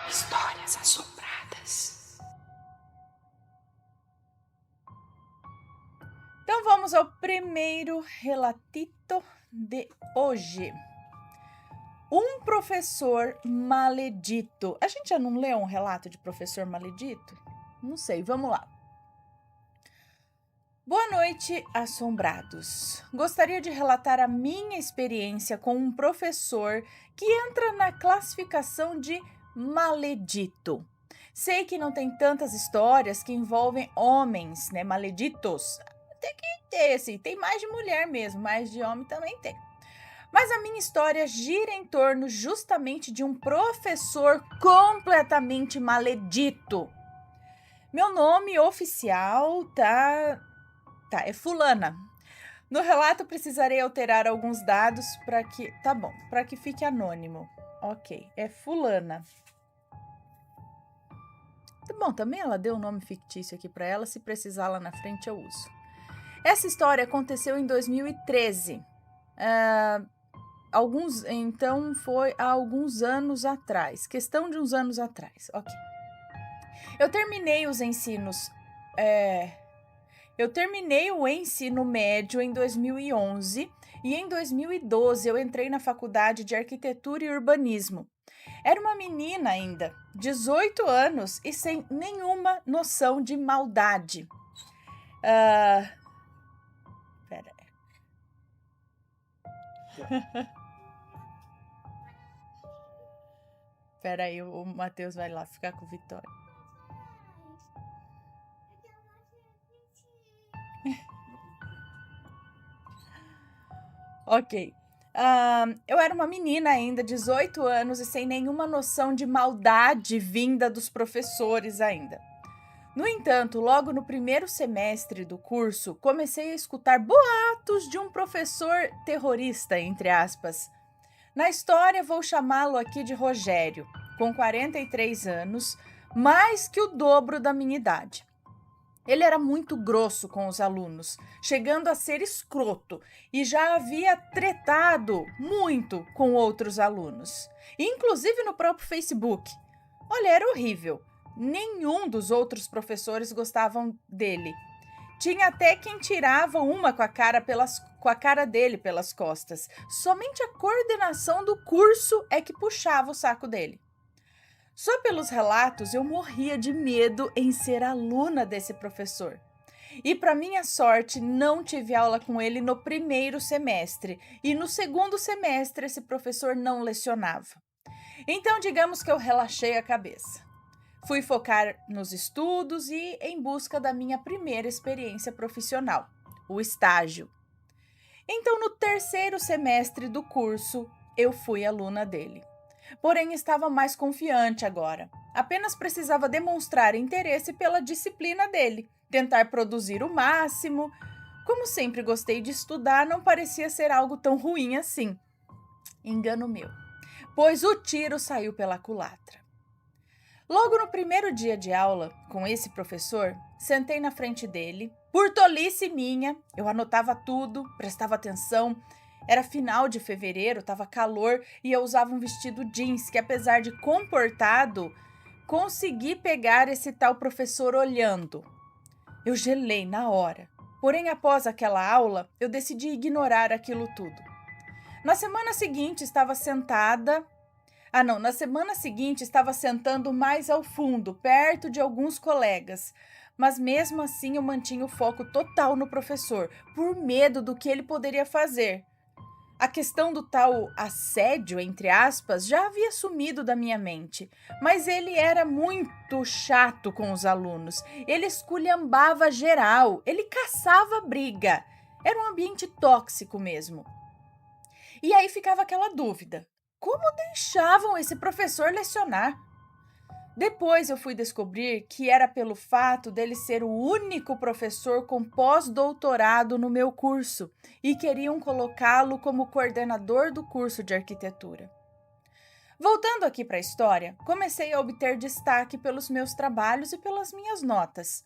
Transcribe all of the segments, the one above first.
Histórias assombradas. Então vamos ao primeiro relatito de hoje. Um professor maledito. A gente já não leu um relato de professor maledito? Não sei, vamos lá. Boa noite, assombrados. Gostaria de relatar a minha experiência com um professor que entra na classificação de maledito. Sei que não tem tantas histórias que envolvem homens, né, maleditos. Tem que ter, assim, tem mais de mulher mesmo, mais de homem também tem. Mas a minha história gira em torno justamente de um professor completamente maledito. Meu nome oficial é fulana. No relato precisarei alterar alguns dados para que fique anônimo. Ok, é fulana. Tá bom, também ela deu um nome fictício aqui para ela, se precisar lá na frente eu uso. Essa história aconteceu em 2013. Foi há alguns anos atrás, questão de uns anos atrás, ok. Eu terminei o ensino médio em 2011 e em 2012 eu entrei na faculdade de arquitetura e urbanismo. Era uma menina ainda, 18 anos e sem nenhuma noção de maldade. Pera aí. Pera aí, o Matheus vai lá ficar com o Vitória. Ok. Eu era uma menina ainda, 18 anos, e sem nenhuma noção de maldade vinda dos professores ainda. No entanto, logo no primeiro semestre do curso, comecei a escutar boatos de um professor terrorista, entre aspas. Na história, vou chamá-lo aqui de Rogério, com 43 anos, mais que o dobro da minha idade. Ele era muito grosso com os alunos, chegando a ser escroto, e já havia tretado muito com outros alunos, inclusive no próprio Facebook. Olha, era horrível. Nenhum dos outros professores gostavam dele. Tinha até quem tirava uma com a cara dele pelas costas. Somente a coordenação do curso é que puxava o saco dele. Só pelos relatos eu morria de medo em ser aluna desse professor. E para minha sorte, não tive aula com ele no primeiro semestre, e no segundo semestre esse professor não lecionava. Então, digamos que eu relaxei a cabeça. Fui focar nos estudos e em busca da minha primeira experiência profissional, o estágio. Então, no terceiro semestre do curso, eu fui aluna dele. Porém, estava mais confiante agora. Apenas precisava demonstrar interesse pela disciplina dele, tentar produzir o máximo. Como sempre gostei de estudar, não parecia ser algo tão ruim assim. Engano meu, pois o tiro saiu pela culatra. Logo no primeiro dia de aula, com esse professor, sentei na frente dele. Por tolice minha, eu anotava tudo, prestava atenção. Era final de fevereiro, estava calor e eu usava um vestido jeans que, apesar de comportado, consegui pegar esse tal professor olhando. Eu gelei na hora. Porém, após aquela aula, eu decidi ignorar aquilo tudo. Na semana seguinte, estava sentando mais ao fundo, perto de alguns colegas. Mas mesmo assim eu mantinha o foco total no professor, por medo do que ele poderia fazer. A questão do tal assédio, entre aspas, já havia sumido da minha mente, mas ele era muito chato com os alunos. Ele esculhambava geral, ele caçava briga. Era um ambiente tóxico mesmo. E aí ficava aquela dúvida: como deixavam esse professor lecionar? Depois eu fui descobrir que era pelo fato dele ser o único professor com pós-doutorado no meu curso e queriam colocá-lo como coordenador do curso de arquitetura. Voltando aqui para a história, comecei a obter destaque pelos meus trabalhos e pelas minhas notas.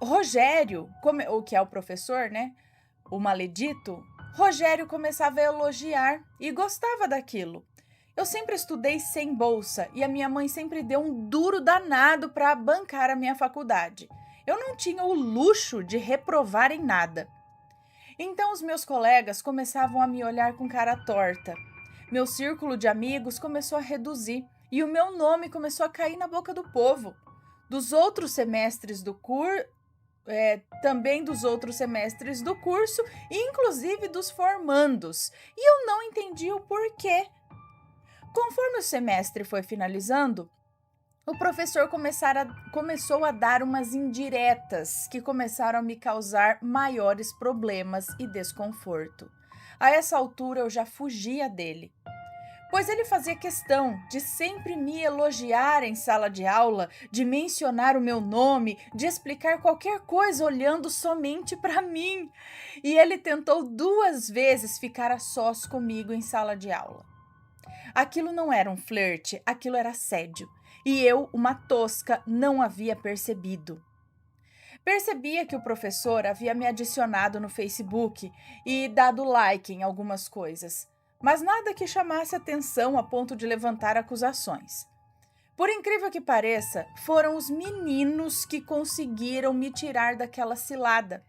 Rogério, o que é o professor, né? O maledito, Rogério começava a elogiar e gostava daquilo. Eu sempre estudei sem bolsa e a minha mãe sempre deu um duro danado para bancar a minha faculdade. Eu não tinha o luxo de reprovar em nada. Então os meus colegas começavam a me olhar com cara torta. Meu círculo de amigos começou a reduzir e o meu nome começou a cair na boca do povo. Dos outros semestres do curso, também dos outros semestres do curso, e inclusive dos formandos. E eu não entendi o porquê. Conforme o semestre foi finalizando, o professor começou a dar umas indiretas que começaram a me causar maiores problemas e desconforto. A essa altura eu já fugia dele, pois ele fazia questão de sempre me elogiar em sala de aula, de mencionar o meu nome, de explicar qualquer coisa olhando somente para mim. E ele tentou 2 vezes ficar a sós comigo em sala de aula. Aquilo não era um flerte, aquilo era assédio. E eu, uma tosca, não havia percebido. Percebia que o professor havia me adicionado no Facebook e dado like em algumas coisas, mas nada que chamasse atenção a ponto de levantar acusações. Por incrível que pareça, foram os meninos que conseguiram me tirar daquela cilada.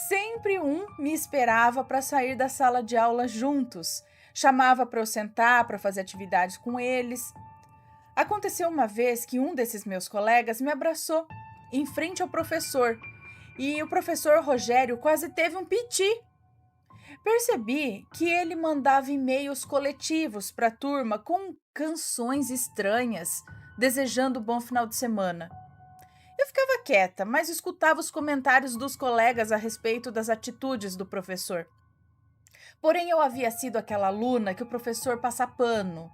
Sempre um me esperava para sair da sala de aula juntos. Chamava para eu sentar, para fazer atividades com eles. Aconteceu uma vez que um desses meus colegas me abraçou em frente ao professor e o professor Rogério quase teve um piti. Percebi que ele mandava e-mails coletivos para a turma com canções estranhas, desejando um bom final de semana. Eu ficava quieta, mas escutava os comentários dos colegas a respeito das atitudes do professor. Porém, eu havia sido aquela aluna que o professor passa pano.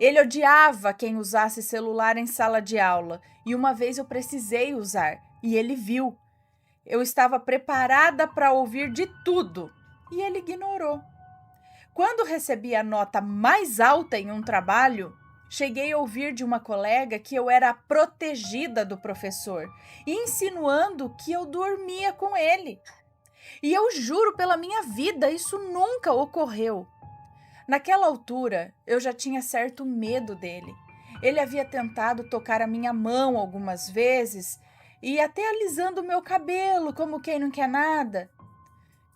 Ele odiava quem usasse celular em sala de aula, e uma vez eu precisei usar, e ele viu. Eu estava preparada para ouvir de tudo, e ele ignorou. Quando recebi a nota mais alta em um trabalho, cheguei a ouvir de uma colega que eu era a protegida do professor, insinuando que eu dormia com ele. E eu juro pela minha vida, isso nunca ocorreu. Naquela altura, eu já tinha certo medo dele. Ele havia tentado tocar a minha mão algumas vezes e até alisando o meu cabelo, como quem não quer nada.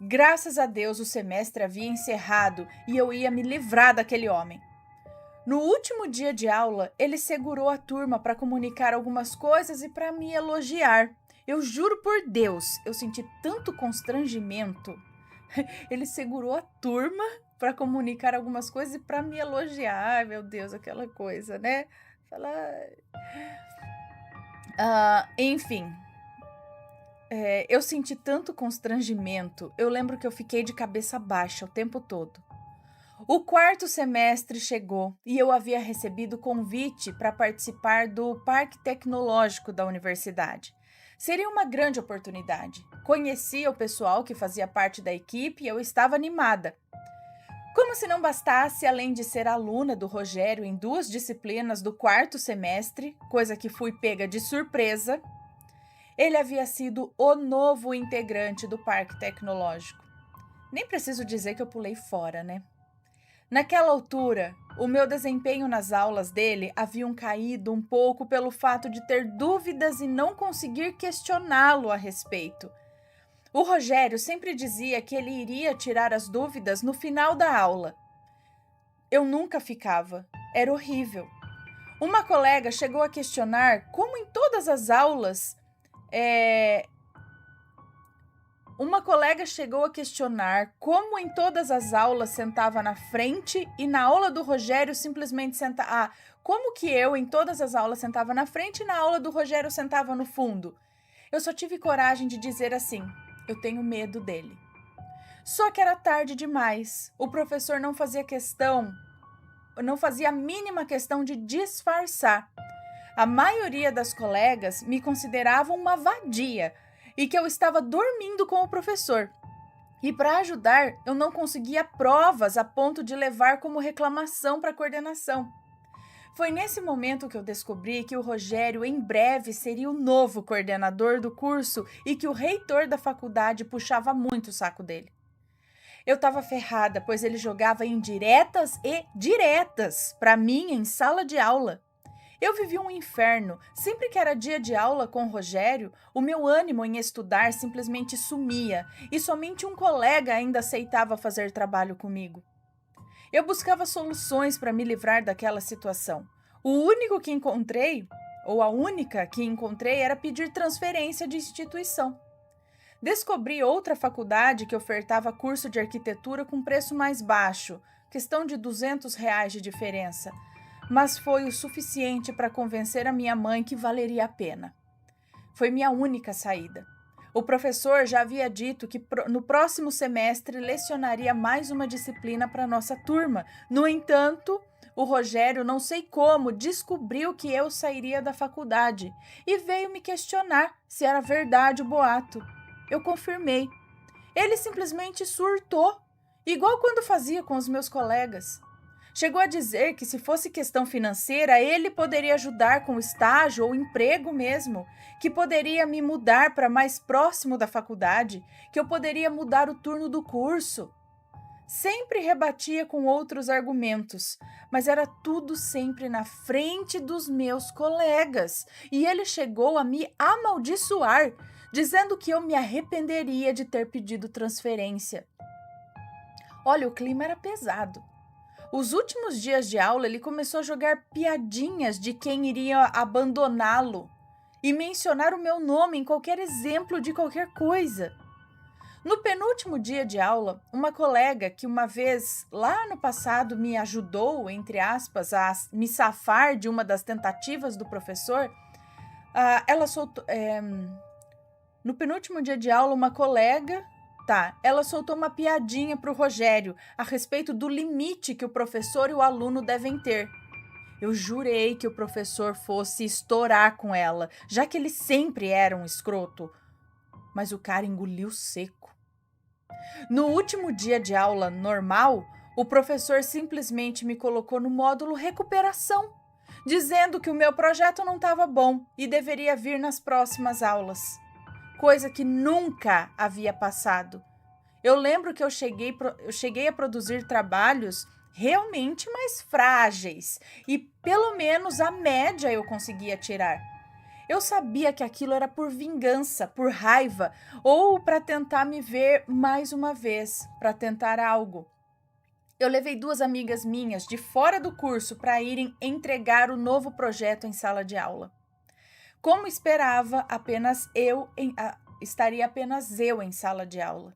Graças a Deus, o semestre havia encerrado e eu ia me livrar daquele homem. No último dia de aula, ele segurou a turma para comunicar algumas coisas e para me elogiar. Eu juro por Deus, eu senti tanto constrangimento. Ele segurou a turma para comunicar algumas coisas e para me elogiar. Ai, meu Deus, aquela coisa, né? Enfim, eu senti tanto constrangimento. Eu lembro que eu fiquei de cabeça baixa o tempo todo. O 4º semestre chegou e eu havia recebido convite para participar do Parque Tecnológico da universidade. Seria uma grande oportunidade. Conhecia o pessoal que fazia parte da equipe e eu estava animada. Como se não bastasse, além de ser aluna do Rogério em 2 disciplinas do 4º semestre, coisa que fui pega de surpresa, ele havia sido o novo integrante do Parque Tecnológico. Nem preciso dizer que eu pulei fora, né? Naquela altura, o meu desempenho nas aulas dele havia caído um pouco pelo fato de ter dúvidas e não conseguir questioná-lo a respeito. O Rogério sempre dizia que ele iria tirar as dúvidas no final da aula. Eu nunca ficava. Era horrível. Uma colega chegou a questionar como em todas as aulas sentava na frente e na aula do Rogério simplesmente sentava. Como que eu em todas as aulas sentava na frente e na aula do Rogério sentava no fundo? Eu só tive coragem de dizer assim: eu tenho medo dele. Só que era tarde demais. O professor não fazia a mínima questão de disfarçar. A maioria das colegas me consideravam uma vadia e que eu estava dormindo com o professor. E para ajudar, eu não conseguia provas a ponto de levar como reclamação para a coordenação. Foi nesse momento que eu descobri que o Rogério em breve seria o novo coordenador do curso e que o reitor da faculdade puxava muito o saco dele. Eu estava ferrada, pois ele jogava indiretas e diretas para mim em sala de aula. Eu vivi um inferno. Sempre que era dia de aula com o Rogério, o meu ânimo em estudar simplesmente sumia e somente um colega ainda aceitava fazer trabalho comigo. Eu buscava soluções para me livrar daquela situação. O único que encontrei, ou a única que encontrei, era pedir transferência de instituição. Descobri outra faculdade que ofertava curso de arquitetura com preço mais baixo, questão de R$ 200 de diferença, mas foi o suficiente para convencer a minha mãe que valeria a pena. Foi minha única saída. O professor já havia dito que no próximo semestre lecionaria mais uma disciplina para nossa turma. No entanto, o Rogério, não sei como, descobriu que eu sairia da faculdade e veio me questionar se era verdade o boato. Eu confirmei. Ele simplesmente surtou, igual quando fazia com os meus colegas. Chegou a dizer que se fosse questão financeira, ele poderia ajudar com o estágio ou emprego mesmo, que poderia me mudar para mais próximo da faculdade, que eu poderia mudar o turno do curso. Sempre rebatia com outros argumentos, mas era tudo sempre na frente dos meus colegas, e ele chegou a me amaldiçoar, dizendo que eu me arrependeria de ter pedido transferência. Olha, o clima era pesado. Os últimos dias de aula, ele começou a jogar piadinhas de quem iria abandoná-lo e mencionar o meu nome em qualquer exemplo de qualquer coisa. No penúltimo dia de aula, uma colega que uma vez, lá no passado, me ajudou, entre aspas, a me safar de uma das tentativas do professor, ela soltou... no penúltimo dia de aula, uma colega... ela soltou uma piadinha para o Rogério a respeito do limite que o professor e o aluno devem ter. Eu jurei que o professor fosse estourar com ela, já que ele sempre era um escroto. Mas o cara engoliu seco. No último dia de aula normal, o professor simplesmente me colocou no módulo recuperação, dizendo que o meu projeto não estava bom e deveria vir nas próximas aulas. Coisa que nunca havia passado. Eu lembro que eu cheguei a produzir trabalhos realmente mais frágeis e pelo menos a média eu conseguia tirar. Eu sabia que aquilo era por vingança, por raiva ou para tentar me ver mais uma vez, para tentar algo. Eu levei 2 amigas minhas de fora do curso para irem entregar o novo projeto em sala de aula. Como esperava, estaria apenas eu em sala de aula.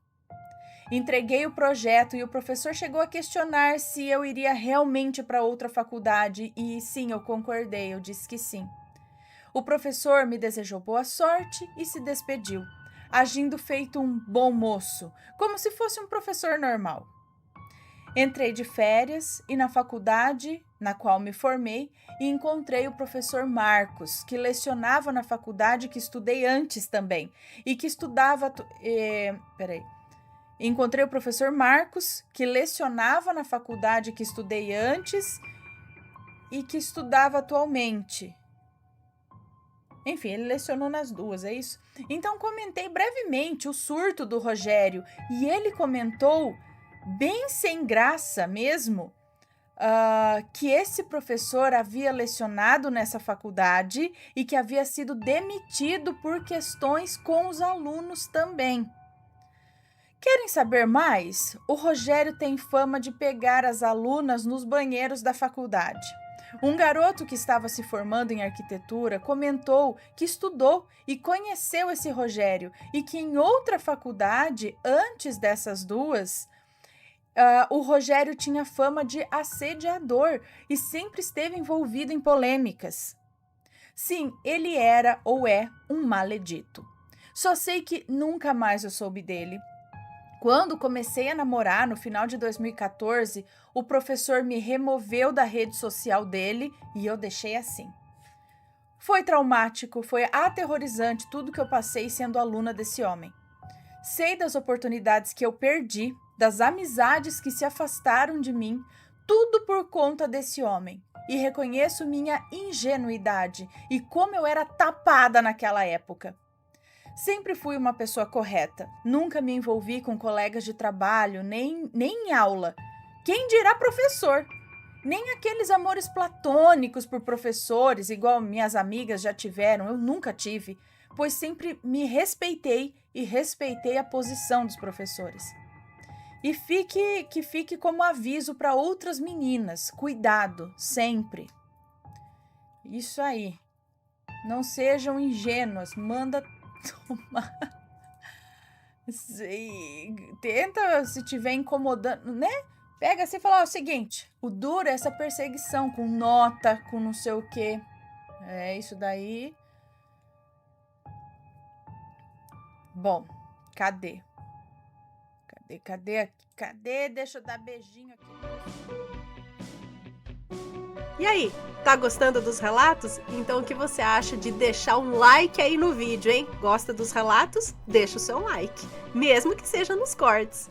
Entreguei o projeto e o professor chegou a questionar se eu iria realmente para outra faculdade e sim, eu concordei, eu disse que sim. O professor me desejou boa sorte e se despediu, agindo feito um bom moço, como se fosse um professor normal. Entrei de férias e na faculdade, na qual me formei, e encontrei o professor Marcos, que lecionava na faculdade que estudei antes também, e que estudava... Encontrei o professor Marcos, que lecionava na faculdade que estudei antes e que estudava atualmente. Enfim, ele lecionou nas duas, é isso? Então, comentei brevemente o surto do Rogério e ele comentou, bem sem graça mesmo, que esse professor havia lecionado nessa faculdade e que havia sido demitido por questões com os alunos também. Querem saber mais? O Rogério tem fama de pegar as alunas nos banheiros da faculdade. Um garoto que estava se formando em arquitetura comentou que estudou e conheceu esse Rogério e que em outra faculdade, antes dessas duas, o Rogério tinha fama de assediador e sempre esteve envolvido em polêmicas. Sim, ele era ou é um maledito. Só sei que nunca mais eu soube dele. Quando comecei a namorar, no final de 2014, o professor me removeu da rede social dele e eu deixei assim. Foi traumático, foi aterrorizante tudo que eu passei sendo aluna desse homem. Sei das oportunidades que eu perdi, das amizades que se afastaram de mim, tudo por conta desse homem. e reconheço minha ingenuidade e como eu era tapada naquela época. Sempre fui uma pessoa correta, nunca me envolvi com colegas de trabalho, nem em aula. Quem dirá professor? Nem aqueles amores platônicos por professores, igual minhas amigas já tiveram, eu nunca tive, pois sempre me respeitei e respeitei a posição dos professores. E fique como aviso para outras meninas, cuidado, sempre. Isso aí. Não sejam ingênuas, manda tomar. Tenta, se tiver incomodando, né? Pega assim e fala, ó, o seguinte, o duro é essa perseguição com nota, com não sei o quê. É isso daí. Bom, cadê? Cadê? Deixa eu dar beijinho aqui. E aí, tá gostando dos relatos? Então o que você acha de deixar um like aí no vídeo, hein? Gosta dos relatos? Deixa o seu like, mesmo que seja nos cortes.